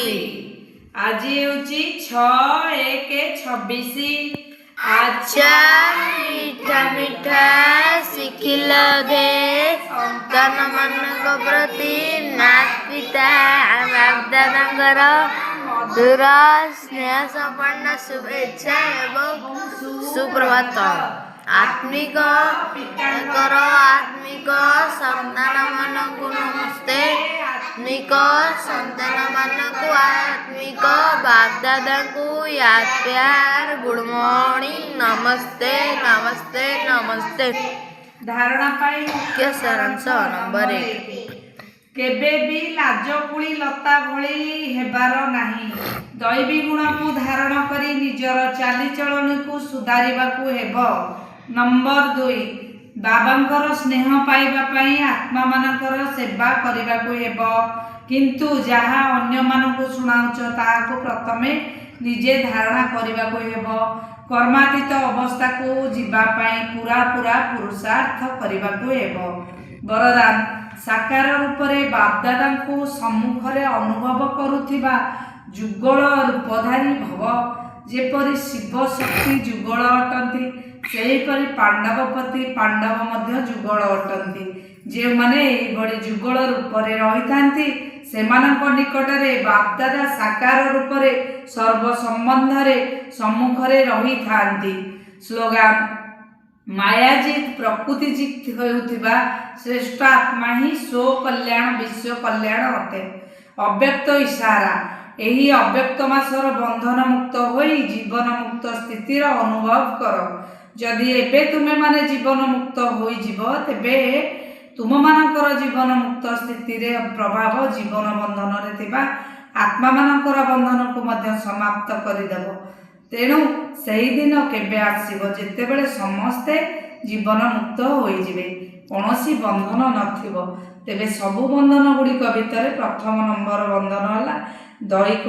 आज होची 6/1/26। अच्छा मीठा मीठा शिखिल दे संतान ମାନଙ୍କ प्रति माता पिता बापदादाଙ୍କର ମଧୁର ସ୍ନେହ ସମ୍ପନ୍ନ शुभेच्छा एवं सुप्रभात। आत्मिक पिताଙ୍କର आत्मिक संतान ମାନଙ୍କୁ नमस्ते। आत्मिक संतान ମାନଙ୍କୁ आत्मिक बापदादा को याद प्यार गुड मॉर्निंग नमस्ते नमस्ते नमस्ते। धारणा पाई मुख्य सारांश नंबर 1 केबे भी लाजकुली लता भली हेबार नाही। दैवी गुण को धारण करी निजर चालीचलन को सुधारिबा को हेबो। नंबर 2 बाबांकर स्नेह पाइबा पई आत्मा मानकर सेवा करिबा को हेबो। किंतु जहाँ अन्य मानकु सुनाउछ ताहाको प्रथमे निजे धारणा करिबा को हेबो। कर्मातीत अवस्था को जीवा पई पूरा पूरा पुरुषार्थ करिबा को हेबो। वरदान साकार रूप रे बापदादा को सम्मुख रे अनुभव करुथिबा जुगल रूपधारी भव। जेपरि शिव शक्ति जुगल अटंती सेहीपरि पांडवपति पांडव मध्य जुगल अटंती। जे माने एई बड़ी जुगल रूप रे रहिथांती सेमानक निकटरे बापदादा साकार रूप रे सर्व संबंध रे सम्मुख रे रहिथांती। स्लोगान मायाजित प्रकृतिजित होउथिबा श्रेष्ठ आत्मा ही स्व कल्याण विश्व कल्याण अटे। अव्यक्त इशारा एही अव्यक्त मासर बंधन मुक्त होई जीवन मुक्त स्थितिर अनुभव कर। जदि एबे तुमे माने जीवन मुक्त होई जीव तेबे तुम मानकर जीवन मुक्त स्थिति रे प्रभाव जीवन बंधन रे थिबा आत्मा मानकर बंधन को मध्य समाप्त करिदेव। तेणु सही दिन केबे आसीबो जेतेबेले समस्ते जीवन मुक्त होई जिवे कोनोसी बंधन नथिबो। तेबे सबु बंधन गुड़िक भितर प्रथम नंबर बंधन हला दैहिक